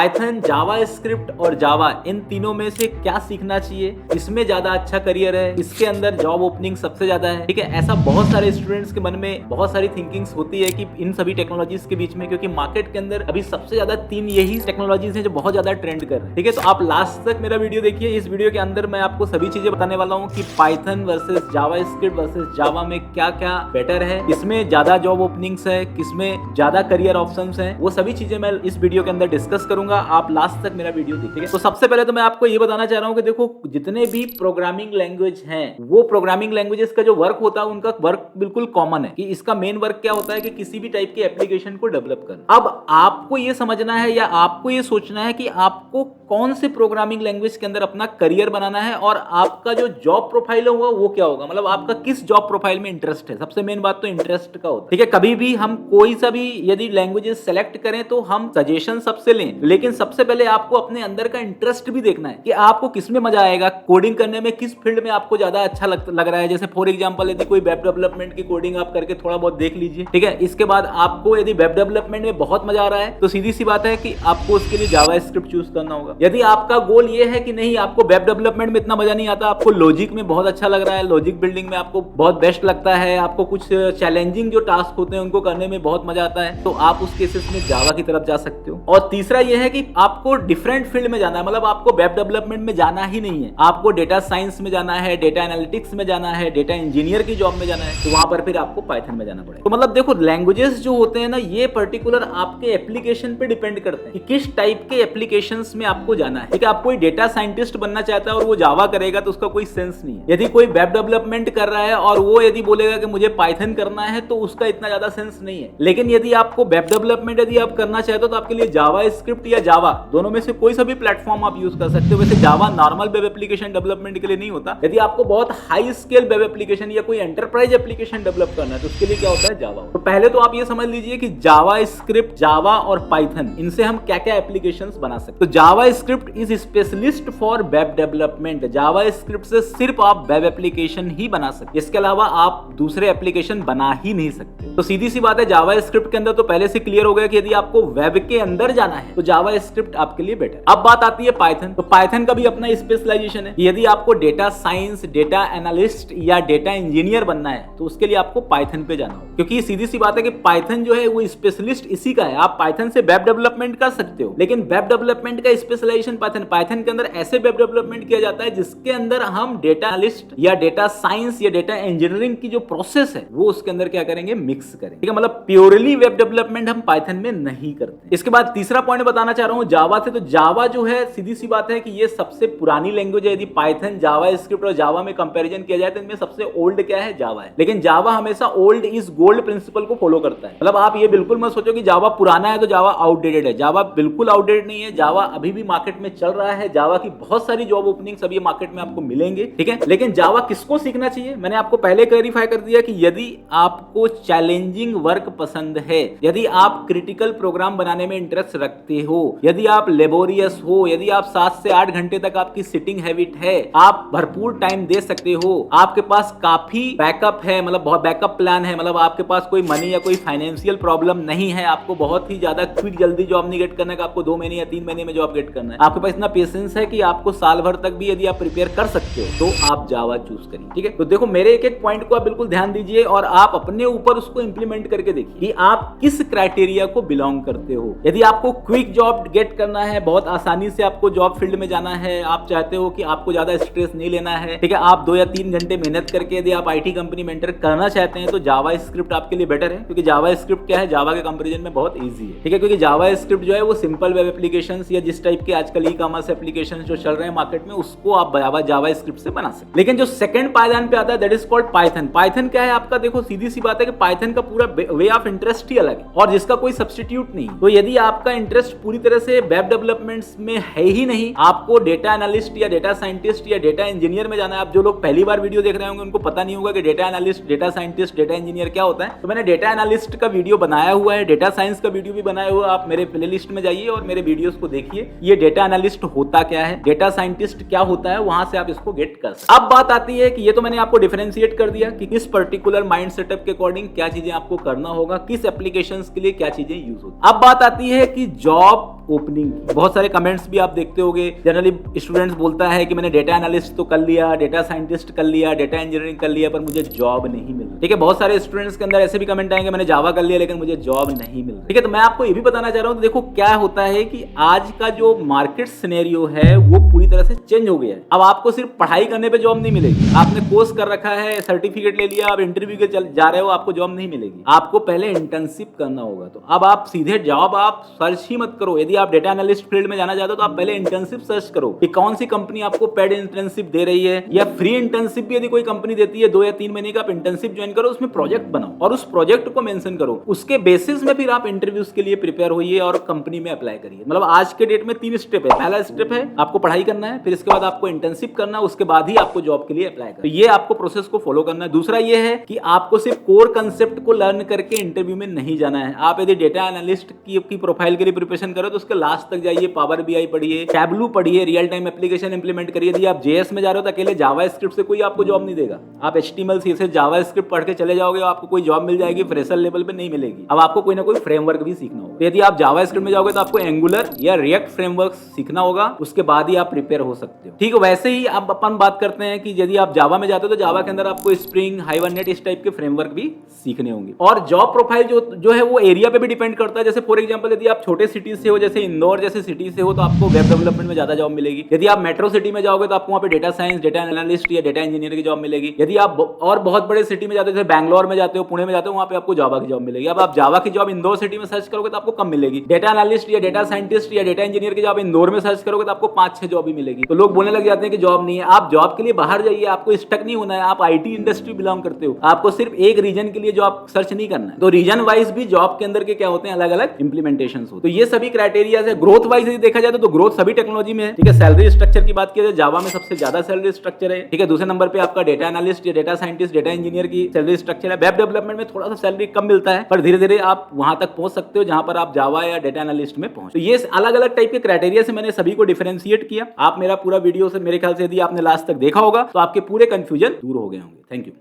Python, JavaScript और जावा, इन तीनों में से क्या सीखना चाहिए, इसमें ज्यादा अच्छा करियर है, इसके अंदर जॉब ओपनिंग सबसे ज्यादा है। ठीक है, ऐसा बहुत सारे स्टूडेंट्स के मन में बहुत सारी थिंकिंग्स होती है कि इन सभी टेक्नोलॉजीज के बीच में, क्योंकि मार्केट के अंदर अभी सबसे ज्यादा तीन यही टेक्नोलॉजीज हैं जो बहुत ज्यादा ट्रेंड कर रहे हैं। ठीक है, तो आप लास्ट तक मेरा वीडियो देखिए। इस वीडियो के अंदर मैं आपको सभी चीजें बताने वाला हूँ कि पाइथन वर्सेस जावास्क्रिप्ट वर्सेस जावा में क्या क्या बेटर है, किसमें ज्यादा जॉब ओपनिंग्स है, किसमें ज्यादा करियर ऑप्शंस हैं, वो सभी चीजें मैं इस वीडियो के अंदर डिस्कस करूंगा। आप लास्ट तक मेरा वीडियो देखिए। तो सबसे पहले तो मैं आपको ये बताना चाह रहा हूं कि देखो, जितने भी प्रोग्रामिंग लैंग्वेज हैं, वो प्रोग्रामिंग लैंग्वेजेस का जो वर्क होता है उनका वर्क बिल्कुल कॉमन है कि इसका मेन वर्क क्या होता है कि किसी भी टाइप की एप्लीकेशन को डेवलप करना। अब आपको ये समझना है या आपको ये सोचना है कि आपको कौन से प्रोग्रामिंग लैंग्वेज के अंदर अपना करियर बनाना है और आपका जो जॉब प्रोफाइल होगा वो क्या होगा, मतलब आपका किस जॉब प्रोफाइल में इंटरेस्ट है। सबसे मेन बात तो इंटरेस्ट का होता है। ठीक है, कभी भी हम कोई सा भी यदि लैंग्वेजेस सेलेक्ट करें तो हम सजेशन सबसे लें, लेकिन सबसे पहले आपको अपने अंदर का इंटरेस्ट भी देखना है कि आपको किस में मजा आएगा, कोडिंग करने में किस फील्ड में आपको ज्यादा अच्छा लग रहा है। जैसे फॉर एग्जांपल यदि कोई वेब डेवलपमेंट की कोडिंग आप करके थोड़ा बहुत देख लीजिए। ठीक है, इसके बाद आपको यदि वेब डेवलपमेंट में बहुत मजा आ रहा है तो सीधी सी बात है कि आपको उसके लिए जावास्क्रिप्ट चूज करना होगा। यदि आपका गोल ये है कि नहीं, आपको वेब डेवलपमेंट में इतना मजा नहीं आता, आपको लॉजिक में बहुत अच्छा लग रहा है, लॉजिक बिल्डिंग में आपको बहुत बेस्ट लगता है, आपको कुछ चैलेंजिंग जो टास्क होते हैं उनको करने में बहुत मजा आता है, तो आप उस केसेस में जावा की तरफ जा सकते हो। और तीसरा ये है कि आपको डिफरेंट फील्ड में जाना है, मतलब आपको वेब डेवलपमेंट में जाना ही नहीं है, आपको डेटा साइंस में जाना है, डेटा एनालिटिक्स में जाना है, डेटा इंजीनियर की जॉब में जाना है, तो वहां पर फिर आपको पाइथन में जाना पड़ेगा। तो मतलब देखो, लैंग्वेजेस जो होते हैं ना, ये पर्टिकुलर आपके एप्लीकेशन पे डिपेंड करते हैं कि किस टाइप के एप्लीकेशंस में आपको जाना है। ठीक है, आप कोई डेटा साइंटिस्ट बनना चाहता है और वो जावा करेगा तो उसका कोई सेंस नहीं है। यदि कोई वेब डेवलपमेंट कर रहा है और वो यदि बोलेगा कि मुझे पाइथन करना है तो उसका इतना ज्यादा सेंस नहीं है। लेकिन यदि आपको वेब डेवलपमेंट यदि आप करना चाहते हो तो आपके लिए जावास्क्रिप्ट या जावा, दोनों में से कोई सा भी प्लेटफॉर्म आप यूज कर सकते हो। वैसे जावा नॉर्मल वेब एप्लीकेशन डेवलपमेंट के लिए नहीं होता। यदि आपको बहुत हाई स्केल वेब एप्लीकेशन या कोई एंटरप्राइज एप्लीकेशन डेवलप करना है तो उसके लिए क्या होता है, जावा। तो पहले तो आप ये समझ लीजिए कि जावास्क्रिप्ट, जावा और पाइथन, इनसे हम क्या क्या एप्लीकेशंस बना सकते हैं। तो JavaScript is specialist for web development. JavaScript से सिर्फ आप वेब एप्लीकेशन ही बना सकते, इसके अलावा आप दूसरे एप्लीकेशन बना ही नहीं सकते। तो सीधी सी बात है, जावास्क्रिप्ट के अंदर तो पहले से क्लियर हो गया कि यदि आपको वेब के अंदर जाना है तो जावास्क्रिप्ट आपके लिए बेटर। अब बात आती है पाइथन। तो पाइथन का भी अपना स्पेशलाइजेशन है। यदि आपको डेटा साइंस, डेटा एनालिस्ट या डेटा इंजीनियर बनना है तो उसके लिए आपको पाइथन पे जाना होगा, क्योंकि सीधी सी बात है कि पाइथन जो है वो स्पेशलिस्ट इसी का है। आप पाइथन से वेब डेवलपमेंट कर सकते हो, लेकिन वेब डेवलपमेंट का स्पेशलाइजेशन पाइथन के अंदर ऐसे वेब डेवलपमेंट किया जाता है जिसके अंदर हम डेटा एनालिस्ट या डेटा साइंस या डेटा इंजीनियरिंग की जो प्रोसेस है वो उसके अंदर क्या करेंगे, मिक्स करेंगे। ठीक है, मतलब प्योरली वेब डेवलपमेंट हम पाइथन में नहीं करते। इसके बाद तीसरा पॉइंट बताना चाह रहा हूं जावा से। तो जावा जो है, सीधी सी बात है कि ये सबसे पुरानी लैंग्वेज है। यदि पाइथन, जावास्क्रिप्ट और जावा में कंपैरिजन किया जाए तो इनमें सबसे ओल्ड क्या है, जावा है। लेकिन जावा हमेशा ओल्ड इज गोल्ड प्रिंसिपल को फॉलो करता है। मतलब आप ये बिल्कुल मत सोचो कि जावा पुराना है तो जावा आउटडेटेड है। जावा बिल्कुल आउटडेटेड नहीं है। जावा अभी भी मार्केट में चल रहा है। जावा की बहुत सारी जॉब ओपनिंग्स अभी मार्केट में आपको मिलेंगे। ठीक है, लेकिन जावा किसको सीखना चाहिए, मैंने आपको पहले क्लैरिफाई कर दिया कि यदि आपको चैलेंजिंग वर्क पसंद है, यदि आप क्रिटिकल प्रोग्राम बनाने में इंटरेस्ट रखते हो, यदि आप लेबोरियस हो, यदि आप 7 से 8 घंटे तक आपकी सिटिंग हैबिट है, आप भरपूर टाइम दे सकते हो, आपके पास काफी बैकअप है, मतलब बहुत बैकअप प्लान है, मतलब आपके पास कोई मनी या कोई फाइनेंशियल प्रॉब्लम नहीं है, आपको बहुत ही ज्यादा क्विक जल्दी जॉब नहीं गेट करना है, आपको 2 महीने या 3 महीने में जॉब गेट करना है, आपके पास इतना पेशेंस है कि आपको साल भर तक भी यदि आप प्रिपेयर कर सकते हो तो आप जावा चूज करिए। ठीक है, तो देखो, मेरे एक एक पॉइंट को आप बिल्कुल ध्यान दीजिए और आप अपने ऊपर उसको इंप्लीमेंट करके देखिए कि आप किस क्राइटेरिया को बिलोंग करते हो। यदि आपको क्विक जॉब गेट करना है, बहुत आसानी से आपको जॉब फील्ड में जाना है, आप चाहते हो कि आपको ज्यादा स्ट्रेस नहीं लेना है, ठीक है, आप 2 या 3 घंटे मेहनत करके यदि आप आईटी कंपनी में एंटर करना चाहते हैं तो जावास्क्रिप्ट आपके लिए बेटर है, क्योंकि जावास्क्रिप्ट क्या है, जावा के कंपैरिजन में बहुत इजी है। ठीक है, क्योंकि जावास्क्रिप्ट जो है वो सिंपल वेब एप्लीकेशंस या जिस टाइप के आजकल ई कॉमर्स एप्लीकेशंस जो चल रहे हैं मार्केट में उसको आप जावास्क्रिप्ट से बना सकते। लेकिन जो सेकंड पायदान पे आता है that is called Python. Python क्या है आपका, देखो सीधी सी बात है कि पाइथन का पूरा वे ऑफ इंटरेस्ट ही अलग है और जिसका कोई सब्स्टिट्यूट नहीं। तो यदि आपका इंटरेस्ट पूरी तरह से वेब डेवलपमेंट्स में है ही नहीं, आपको डेटा एनालिस्ट या डेटा साइंटिस्ट या डेटा इंजीनियर में जाना है। आप जो लोग पहली बार वीडियो देख रहे होंगे उनको पता नहीं होगा कि data analyst, data scientist, data engineer क्या होता है। तो मैंने डेटा एनालिस्ट का वीडियो बनाया हुआ है, डेटा साइंस का वीडियो भी बनाया हुआ है, आप मेरे प्लेलिस्ट में जाइए और मेरे वीडियोस को देखिए। ये डेटा एनालिस्ट होता क्या है, डेटा साइंटिस्ट क्या होता है, वहां से आप इसको गेट कर सकते। अब बात आती है कि ये तो मैंने आपको डिफरेंशिएट कर दिया कि किस पर्टिकुलर माइंड सेटअप के अकॉर्डिंग क्या चीजें आपको करना होगा, किस एप्लीकेशंस के लिए क्या चीजें यूज होती है। अब बात आती है कि जॉब ओपनिंग की। बहुत सारे कमेंट्स भी आप देखते होंगे, जनरली स्टूडेंट्स बोलता है कि मैंने डेटा एनालिस्ट तो कर लिया, डेटा साइंटिस्ट कर लिया, डेटा इंजीनियरिंग कर लिया, पर मुझे जॉब नहीं मिल रही। ठीक है, बहुत सारे स्टूडेंट्स के अंदर ऐसे भी कमेंट आएंगे मैंने जावा कर लिया लेकिन मुझे जॉब नहीं मिल रही। ठीक है, तो मैं आपको ये भी बताना चाह रहा हूँ, तो देखो क्या होता है कि आज का जो मार्केट सिनेरियो है वो पूरी तरह से चेंज हो गया है। अब आपको सिर्फ पढ़ाई करने पे जॉब नहीं मिलेगी। आपने कोर्स कर रखा है, सर्टिफिकेट ले लिया, आप इंटरव्यू के जा रहे हो, आपको जॉब नहीं मिलेगी। आपको पहले इंटर्नशिप करना होगा। तो अब आप सीधे जॉब आप सर्च ही मत करो। यदि आप डेटा एनालिस्ट फील्ड में जाना चाहते हो तो आप पहले इंटर्नशिप सर्च करो कि कौन सी कंपनी आपको पेड इंटर्नशिप दे रही है, या फ्री इंटर्नशिप भी यदि कोई कंपनी देती है 2 या 3 महीने का, आप इंटर्नशिप ज्वाइन करो, उसमें प्रोजेक्ट बनाओ और उस प्रोजेक्ट को मेंशन करो। उसके बेसिस में फिर आप इंटरव्यूज के लिए प्रिपेयर होइए और कंपनी में अप्लाई करिए। मतलब आज के डेट में 3 स्टेप है। पहला स्टेप है आपको पढ़ाई करना है, फिर इसके बाद आपको इंटर्नशिप करना है, उसके बाद ही आपको जॉब के लिए अप्लाई करना है। तो ये आपको प्रोसेस को फॉलो करना है। दूसरा ये है कि आपको सिर्फ कोर कंसेप्ट को लर्न करके इंटरव्यू में नहीं जाना है। आप यदि डेटा एनालिस्ट की प्रोफाइल के लिए प्रिपरेशन करो तो उसके लास्ट तक जाइए, पावर बीआई पढ़िए, टैबलू पढ़िए, रियल टाइम एप्लीकेशन इंप्लीमेंट करिए। यदि आप जेएस में जा रहे हो तो अकेले जावा स्क्रिप्ट से कोई आपको जॉब नहीं देगा। आप एचटीएमएल सीएसएस जावा स्क्रिप्ट पढ़ के चले जाओगे, आपको कोई जॉब मिल जाएगी, फ्रेशर लेवल पे नहीं मिलेगी। अब आपको कोई ना कोई फ्रेमवर्क भी सीखना होगा। यदि आप जावा स्क्रिप्ट में जाओगे तो आपको एंगुलर या रिएक्ट फ्रेमवर्क सीखना होगा, उसके बाद ही आप प्रिपेयर हो सकते हो। ठीक है, वैसे ही अब अपन बात करते हैं कि यदि आप जावा में जाते हो तो जावा के अंदर आपको स्प्रिंग, हाइबरनेट, इस टाइप के फ्रेमवर्क भी सीखने होंगे। और जॉब प्रोफाइल जो है वो एरिया पे भी डिपेंड करता है। जैसे फॉर एग्जांपल यदि आप छोटे सिटी से हो, जैसे इंदौर जैसे सिटी से हो, तो आपको वेब डेवलपमेंट में ज्यादा जॉब मिलेगी। यदि आप मेट्रो सिटी में जाओगे तो आपको वहाँ पे डेटा साइंस, डेटा एनालिस्ट या डेटा इंजीनियर की जॉब मिलेगी। यदि आप और बहुत बड़े सिटी में जाते हो, जैसे बैंगलोर में जाते हो, पुणे में जाते हो, वहाँ पे आपको जावा की जॉब मिलेगी। अब आप जावा की जॉब इंदौर सिटी में सर्च करोगे तो आपको कम मिलेगी। डेटा एनालिस्ट या डेटा साइंटिस्ट या डेटा इंजीनियर की जॉब इंदौर में सर्च करोगे तो आपको 5-6 जॉब ही मिलेगी। तो लोग बोलने लग जाते हैं कि जॉब नहीं है। आप जॉब के लिए बाहर जाइए, आपको स्टक नहीं होना है। आप आईटी इंडस्ट्री बिलोंग करते हो, आपको सिर्फ एक रीजन के लिए जॉब सर्च नहीं करना है। तो रीजन वाइज भी जॉब के अंदर के क्या होते हैं, अलग अलग इंप्लीमेंटेशन होते हैं। तो ये सभी क्राइटेरिया है। ग्रोथ वाइज यदि देखा जाए तो ग्रोथ सभी टेक्नोलॉजी में है। ठीक है, सैलरी स्ट्रक्चर की बात की जाए, जावा में सबसे ज्यादा सैलरी स्ट्रक्चर है। ठीक है, दूसरे नंबर पे आपका डेटा एनालिस्ट या डेटा साइंटिस्ट, डेटा इंजीनियर की सैलरी स्ट्रक्चर है। वेब डेवलपमेंट में थोड़ा सा सैलरी कम मिलता है, पर धीरे धीरे आप वहां तक पहुंच सकते हो जहां पर आप जावा या डेटा एनालिस्ट में पहुंच। तो ये अलग अलग टाइप के क्राइटेरिया से मैंने सभी को डिफरेंशिएट किया। आप मेरा पूरा वीडियो से मेरे ख्याल से यदि आपने लास्ट तक देखा होगा तो आपके पूरे कंफ्यूजन दूर हो गए होंगे। Thank you.